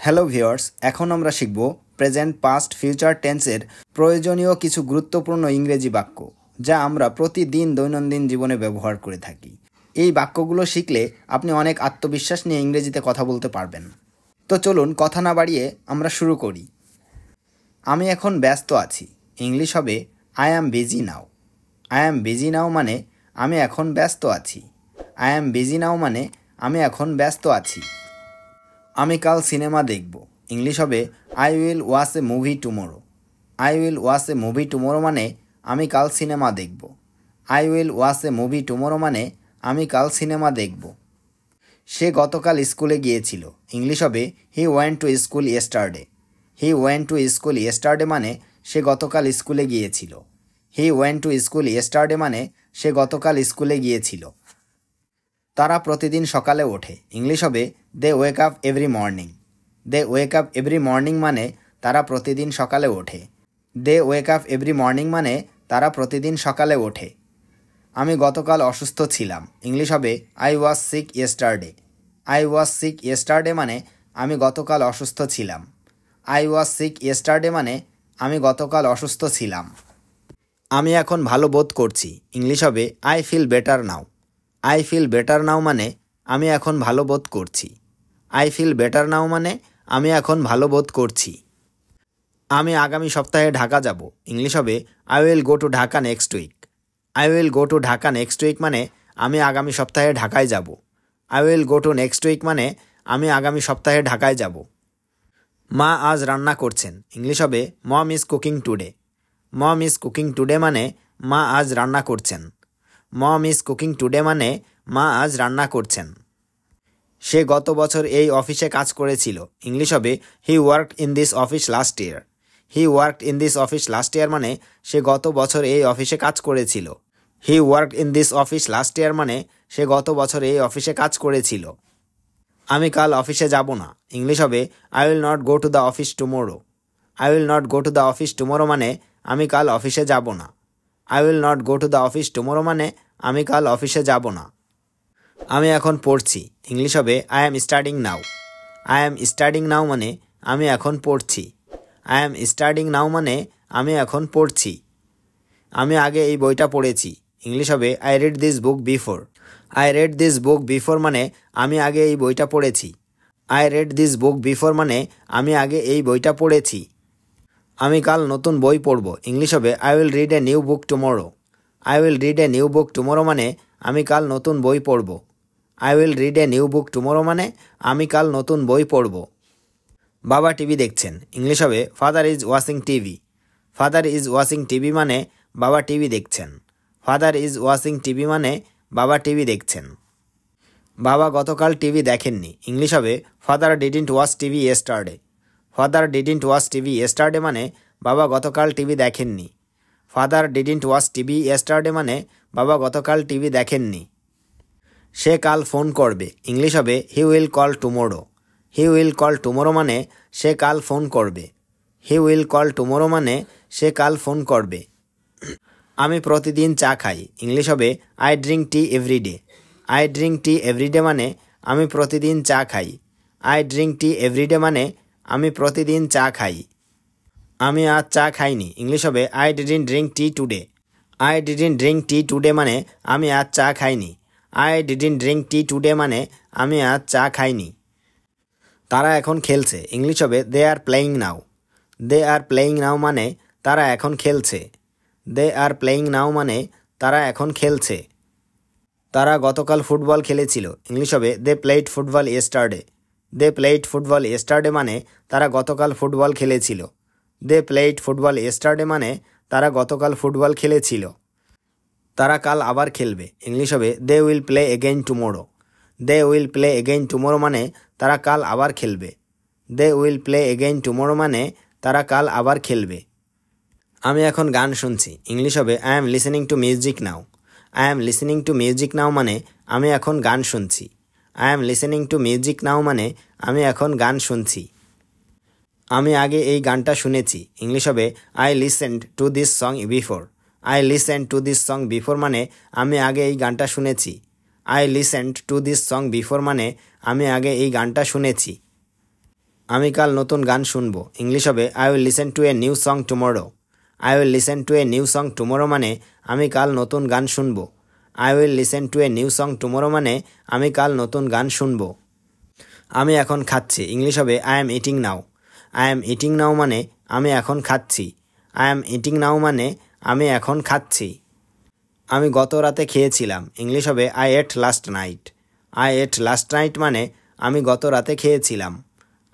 Hello viewers, এখন আমরা শিখব প্রেজেন্ট, পাস্ট, ফিউচার টেন্সের প্রয়োজনীয় কিছু গুরুত্বপূর্ণ ইংরেজি বাক্য, যা আমরা প্রতিদিন দৈনন্দিন জীবনে ব্যবহার করে থাকি। এই বাক্যগুলো শিখলে আপনি অনেক আত্মবিশ্বাস নিয়ে ইংরেজিতে কথা বলতে পারবেন। তো চলুন কথা না বাড়িয়ে আমরা শুরু করি। আমি এখন ব্যস্ত আছি। ইংলিশ হবে I am busy now. I am busy now মানে আমি এখন ব্যস্ত আছি। আই অ্যাম বিজি নাও মানে আমি এখন ব্যস্ত আছি। আমি কাল সিনেমা দেখব। ইংলিশ হবে I will watch A movie tomorrow. I will watch A movie tomorrow মানে আমি কাল সিনেমা দেখব। I will watch A movie tomorrow মানে আমি কাল সিনেমা দেখব। সে গতকাল স্কুলে গিয়েছিল। ইংলিশ হবে he went to school yesterday. He went to school yesterday মানে সে গতকাল স্কুলে গিয়েছিল। He went to school yesterday মানে সে গতকাল স্কুলে গিয়েছিল। তারা প্রতিদিন সকালে ওঠে। ইংলিশ হবে দে ওয়েক আপ এভরি মর্নিং। দে ওয়েক আপ এভরি মর্নিং মানে তারা প্রতিদিন সকালে ওঠে। দে ওয়েক আপ এভরি মর্নিং মানে তারা প্রতিদিন সকালে ওঠে। আমি গতকাল অসুস্থ ছিলাম। ইংলিশ হবে I was sick yesterday. I was sick yesterday মানে আমি গতকাল অসুস্থ ছিলাম। আই ওয়াজ সিক ইয়েস্টারডে মানে আমি গতকাল অসুস্থ ছিলাম। আমি এখন ভালো বোধ করছি। ইংলিশ হবে I feel better now. I feel better now মানে আমি এখন ভালো বোধ করছি। আই ফিল বেটার নাও মানে আমি এখন ভালো বোধ করছি। আমি আগামী সপ্তাহে ঢাকা যাব। ইংলিশ হবে I will go to Dhaka next week. I will go to Dhaka next week মানে আমি আগামী সপ্তাহে ঢাকায় যাব। I will go to next week মানে আমি আগামী সপ্তাহে ঢাকায় যাব। মা আজ রান্না করছেন। ইংলিশ হবে mom is cooking today. Mom is cooking today মানে মা আজ রান্না করছেন। মম ইজ কুকিং টুডে মানে মা আজ রান্না করছেন। সে গত বছর এই অফিসে কাজ করেছিল। ইংলিশ হবে হি worked in this office last year. He worked in this office last year মানে সে গত বছর এই অফিসে কাজ করেছিল। হি worked in this office last year মানে সে গত বছর এই অফিসে কাজ করেছিল। আমি কাল অফিসে যাব না। ইংলিশ হবে I will not go to the office tomorrow. I will not go to the office tomorrow মানে আমি কাল অফিসে যাব না। I will not go to the office tomorrow মানে আমি কাল অফিসে যাব না। আমি এখন পড়ছি। ইংলিশ হবে I am studying now. I am studying now মানে আমি এখন পড়ছি। আই অ্যাম স্টাডিং নাও মানে আমি এখন পড়ছি। আমি আগে এই বইটা পড়েছি। ইংলিশ হবে I red this book before. I red this book before মানে আমি আগে এই বইটা পড়েছি। I red this book before মানে আমি আগে এই বইটা পড়েছি। আমি কাল নতুন বই পড়ব। ইংলিশ হবে I will read a new book tomorrow. I will read a new book tomorrow মানে আমি কাল নতুন বই পড়ব। I will read a new book tomorrow মানে আমি কাল নতুন বই পড়ব। বাবা টিভি দেখছেন। ইংলিশ হবে father is watching TV. Father is watching TV মানে বাবা টিভি দেখছেন। ফাদার ইজ ওয়াচিং টিভি মানে বাবা টিভি দেখছেন। বাবা গতকাল টিভি দেখেননি। ইংলিশ হবে father didn't watch TV yesterday. Father didn't watch TV yesterday মানে বাবা গতকাল টিভি দেখেননি। Father didn't watch TV yesterday মানে বাবা গতকাল টিভি দেখেননি। সে কাল ফোন করবে। ইংলিশ হবে he will call tomorrow. He will call tomorrow মানে সে কাল ফোন করবে। হি উইল কল টুমোরো মানে সে কাল ফোন করবে। আমি প্রতিদিন চা খাই। ইংলিশ হবে I drink tea everyday. I drink tea everyday মানে আমি প্রতিদিন চা খাই। আই ড্রিঙ্ক টি এভরিডে মানে আমি প্রতিদিন চা খাই। আমি আজ চা খাইনি। ইংলিশ হবে I didn't drink tea today. I didn't drink tea today মানে আমি আজ চা খাইনি। I didn't drink tea today মানে আমি আজ চা খাইনি। তারা এখন খেলছে। ইংলিশ হবে দে are playing now. They are playing নাও মানে তারা এখন খেলছে। দে আর প্লেয়িং নাও মানে তারা এখন খেলছে। তারা গতকাল ফুটবল খেলেছিল। ইংলিশ হবে they played football yesterday. They played football yesterday মানে তারা গতকাল ফুটবল খেলেছিল। দে প্লেড ফুটবল ইয়েস্টারডে মানে তারা গতকাল ফুটবল খেলেছিল। তারা কাল আবার খেলবে। ইংলিশ হবে they will play again tomorrow. They will play again tomorrow মানে তারা কাল আবার খেলবে। They will play again tomorrow মানে তারা কাল আবার খেলবে। আমি এখন গান শুনছি। ইংলিশ হবে I am listening to music now. I am listening to music now মানে আমি এখন গান শুনছি। I am listening to music now মানে আমি এখন গান শুনছি। আমি আগে এই গানটা শুনেছি। ইংলিশ হবে I listened to this song before. I listened to this song before মানে আমি আগে এই গানটা শুনেছি। I listened to this song before মানে আমি আগে এই গানটা শুনেছি। আমি কাল নতুন গান শুনবো, ইংলিশ হবে I will listen to a new song tomorrow. I will listen to a new song tomorrow মানে আমি কাল নতুন গান শুনবো। I will listen to a new song tomorrow মানে আমি কাল নতুন গান শুনবো। আমি এখন খাচ্ছি, ইংলিশ হবে I am eating now. I am eating নাও মানে আমি এখন খাচ্ছি। আই এম ইটিং নাও মানে আমি এখন খাচ্ছি। আমি গত রাতে খেয়েছিলাম, ইংলিশ হবে I at last night. I at last night মানে আমি গত রাতে খেয়েছিলাম।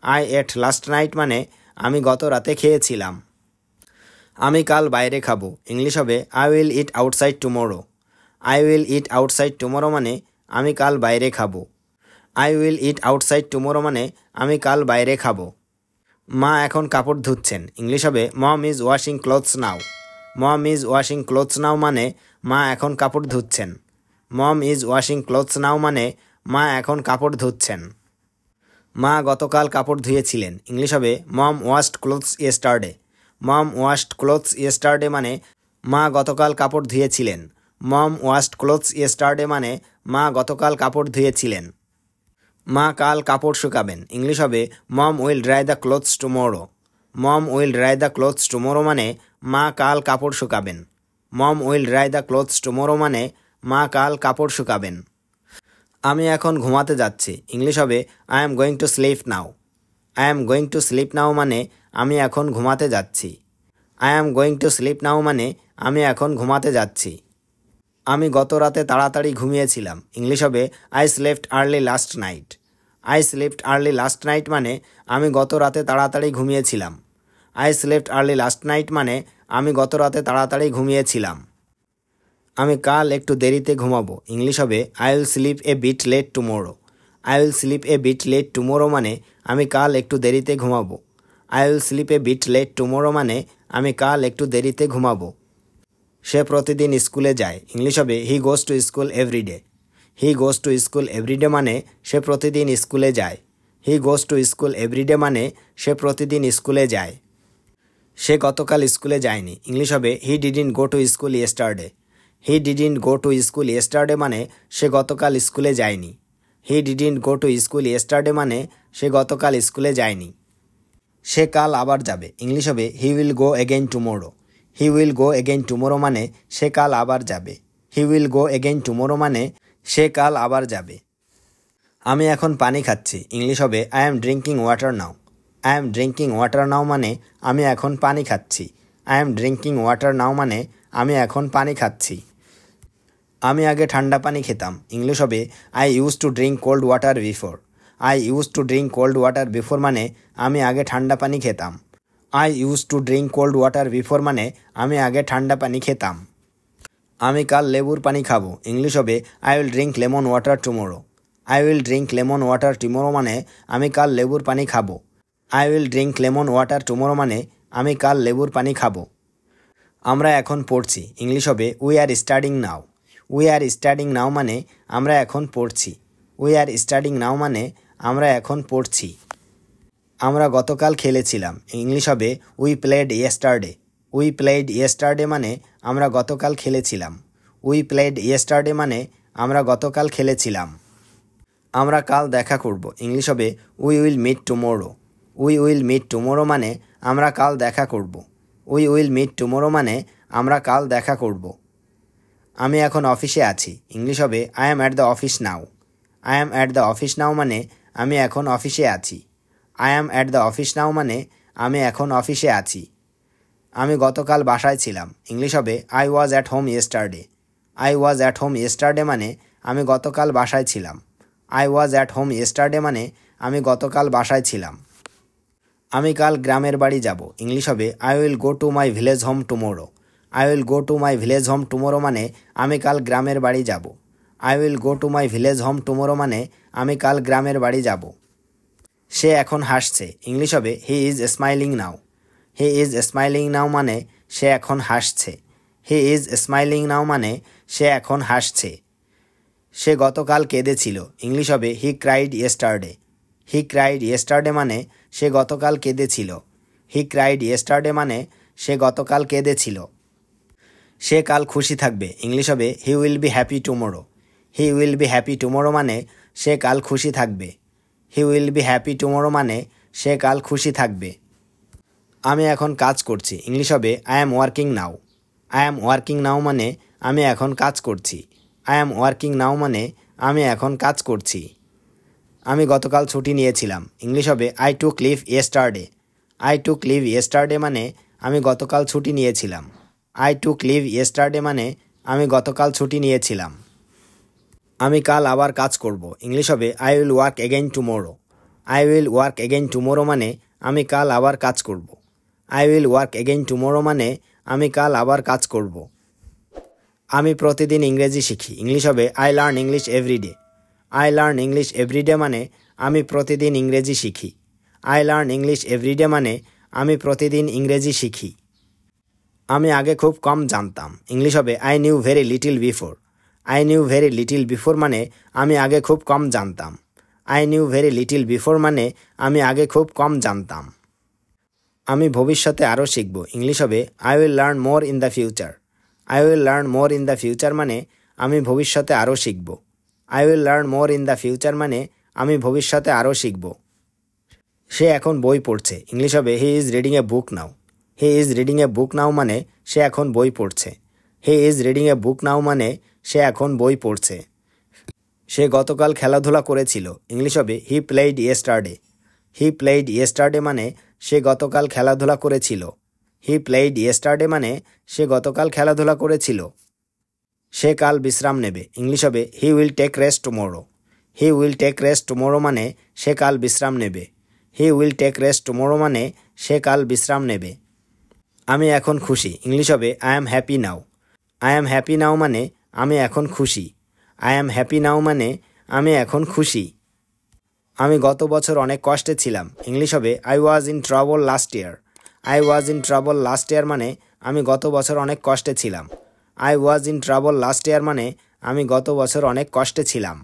আই এট লাস্ট নাইট মানে আমি গত রাতে খেয়েছিলাম। আমি কাল বাইরে খাবো, ইংলিশ হবে I will eat outside tomorrow. I will eat outside tomorrow মানে আমি কাল বাইরে খাবো। I will eat outside tomorrow মানে আমি কাল বাইরে খাবো। মা এখন কাপড় ধুচ্ছেন, ইংলিশ হবে mom is washing clothes now. Mom is washing clothes now মানে মা এখন কাপড় ধুচ্ছেন। Mom is washing clothes now মানে মা এখন কাপড় ধুচ্ছেন। মা গতকাল কাপড় ধুয়েছিলেন, ইংলিশ হবে মম ওয়াশড ক্লোথস ইয়েস্টারডে। মম ওয়াশড ক্লোথস ইয়েস্টারডে মানে মা গতকাল কাপড় ধুয়েছিলেন। মম ওয়াশড ক্লোথস ইয়েস্টারডে মানে মা গতকাল কাপড় ধুয়েছিলেন। মা কাল কাপড় শুকাবেন, ইংলিশ হবে mom will dry the clothes tomorrow. Mom will dry the clothes tomorrow মানে মা কাল কাপড় শুকাবেন। Mom will dry the clothes tomorrow মানে মা কাল কাপড় শুকাবেন। আমি এখন ঘুমাতে যাচ্ছি, ইংলিশ হবে I am going to sleep now. I am going to sleep now মানে আমি এখন ঘুমাতে যাচ্ছি। I am going to sleep now মানে আমি এখন ঘুমাতে যাচ্ছি। আমি গত রাতে তাড়াতাড়ি ঘুমিয়েছিলাম, ইংলিশ হবে I slept early last night. I slept early last night মানে আমি গত রাতে তাড়াতাড়ি ঘুমিয়েছিলাম। I slept early last night মানে আমি গত রাতে তাড়াতাড়ি ঘুমিয়েছিলাম। আমি কাল একটু দেরিতে ঘুমাবো, ইংলিশ হবে I will sleep a bit late tomorrow. I will sleep a bit late tomorrow মানে আমি কাল একটু দেরিতে ঘুমাবো। I will sleep a bit late tomorrow মানে আমি কাল একটু দেরিতে ঘুমাবো। সে প্রতিদিন স্কুলে যায়, ইংলিশ হবে he goes to school everyday. He goes to school everyday মানে সে প্রতিদিন স্কুলে যায়। He goes to school everyday মানে সে প্রতিদিন স্কুলে যায়। সে গতকাল স্কুলে যায়নি, ইংলিশ হবে he didn't go to school yesterday. He didn't go to school yesterday মানে সে গতকাল স্কুলে যায়নি। He didn't go to school yesterday মানে সে গতকাল স্কুলে যায়নি। সে কাল আবার যাবে, ইংলিশ হবে he will go again tomorrow. He will go again tomorrow মানে সে কাল আবার যাবে। He will go again tomorrow মানে সে কাল আবার যাবে। আমি এখন পানি খাচ্ছি, ইংলিশ হবে I am drinking water now. I am drinking water now মানে আমি এখন পানি খাচ্ছি। I am drinking water now মানে আমি এখন পানি খাচ্ছি। আমি আগে ঠান্ডা পানি খেতাম, ইংলিশ হবে I use to drink cold water before. I use to drink cold water before মানে আমি আগে ঠান্ডা পানি খেতাম। I use to drink cold water before মানে আমি আগে ঠান্ডা পানি খেতাম। আমি কাল লেবুর পানি খাবো, ইংলিশ হবে I will drink lemon water tomorrow. I will drink lemon water tomorrow মানে আমি কাল লেবুর পানি খাবো। I will drink lemon water tomorrow মানে আমি কাল লেবুর পানি খাবো। আমরা এখন পড়ছি, ইংলিশ হবে we are studying now. We are studying now মানে আমরা এখন পড়ছি। উই আর স্টাডিং নাও মানে আমরা এখন পড়ছি। আমরা গতকাল খেলেছিলাম, ইংলিশ হবে we played yesterday. We played yesterday মানে আমরা গতকাল খেলেছিলাম। উই প্লেড ইয়েস্টারডে মানে আমরা গতকাল খেলেছিলাম। আমরা কাল দেখা করব, ইংলিশ হবে we will meet tomorrow. We will meet tomorrow মানে আমরা কাল দেখা করব। উই উইল মিট টুমোরো মানে আমরা কাল দেখা করব। আমি এখন অফিসে আছি, ইংলিশ হবে I am at the office now. I am at the office নাও মানে আমি এখন অফিসে আছি। I am at the office নাও মানে আমি এখন অফিসে আছি। আমি গতকাল বাসায় ছিলাম, ইংলিশ হবে I was at home yesterday. I was at home yesterday মানে আমি গতকাল বাসায় ছিলাম। I was at home yesterday মানে আমি গতকাল বাসায় ছিলাম। আমি কাল গ্রামের বাড়ি যাব, ইংলিশ হবে I will go to my village home tomorrow. I will go to my village home tomorrow মানে আমি কাল গ্রামের বাড়ি যাব। I will go to my village home tomorrow মানে আমি কাল গ্রামের বাড়ি যাব। সে এখন হাসছে, ইংলিশ হবে he is smiling now. He is smiling now মানে সে এখন হাসছে। হি ইজ স্মাইলিং নাও মানে সে এখন হাসছে। সে গতকাল কেঁদেছিল, ইংলিশ হবে হি ক্রাইড ইয়েস্টারডে। হি ক্রাইড ইয়েস্টারডে মানে সে গতকাল কেঁদেছিল। হি ক্রাইড ইয়েস্টারডে মানে সে গতকাল কেঁদেছিল। সে কাল খুশি থাকবে, ইংলিশ হবে he will be happy tomorrow. He will be happy tomorrow মানে সে কাল খুশি থাকবে। He will be happy tomorrow মানে সে কাল খুশি থাকবে। আমি এখন কাজ করছি, ইংলিশ হবে I am working now. I am working নাও মানে আমি এখন কাজ করছি। আই অ্যাম ওয়ার্কিং নাও মানে আমি এখন কাজ করছি। আমি গতকাল ছুটি নিয়েছিলাম, ইংলিশ হবে I took leave yesterday. I took leave yesterday মানে আমি গতকাল ছুটি নিয়েছিলাম। আই টুক লিভ ইয়েস্টারডে মানে আমি গতকাল ছুটি নিয়েছিলাম। আমি কাল আবার কাজ করব, ইংলিশ হবে I will work again tomorrow. I will work again tomorrow মানে আমি কাল আবার কাজ করব। I will work again tomorrow মানে আমি কাল আবার কাজ করব। আমি প্রতিদিন ইংরেজি শিখি, ইংলিশ হবে I learn English everyday. I learn English everyday মানে আমি প্রতিদিন ইংরেজি শিখি। আই লার্ন ইংলিশ এভরিডে মানে আমি প্রতিদিন ইংরেজি শিখি। আমি আগে খুব কম জানতাম, ইংলিশ হবে I knew very little before. I knew very little before মানে আমি আগে খুব কম জানতাম। I knew very little before মানে আমি আগে খুব কম জানতাম। আমি ভবিষ্যতে আরও শিখব, ইংলিশ হবে I will learn more in the future. I will learn more in the future মানে আমি ভবিষ্যতে আরও শিখব। I will learn more in the future মানে আমি ভবিষ্যতে আরও শিখব। সে এখন বই পড়ছে, ইংলিশ হবে he is reading a book now. He is reading a book now মানে সে এখন বই পড়ছে। হি is reading a book now মানে সে এখন বই পড়ছে। সে গতকাল খেলাধুলা করেছিল, ইংলিশ হবে হি প্লেইড ইয়েস্টারডে। হি প্লেইড ইয়েস্টারডে মানে সে গতকাল খেলাধুলা করেছিল। হি প্লেইড ইয়েস্টারডে মানে সে গতকাল খেলাধুলা করেছিল। সে কাল বিশ্রাম নেবে, ইংলিশ হবে he will take rest tomorrow. He will take rest tomorrow মানে সে কাল বিশ্রাম নেবে। He will take rest tomorrow মানে সে কাল বিশ্রাম নেবে। আমি এখন খুশি, ইংলিশ হবে I am happy now. I am happy নাও মানে আমি এখন খুশি। আই অ্যাম হ্যাপি নাও মানে আমি এখন খুশি। আমি গত বছর অনেক কষ্টে ছিলাম, ইংলিশ হবে I was in trouble last year. I was in trouble last year মানে আমি গত বছর অনেক কষ্টে ছিলাম। I was in trouble last year মানে আমি গত বছর অনেক কষ্টে ছিলাম।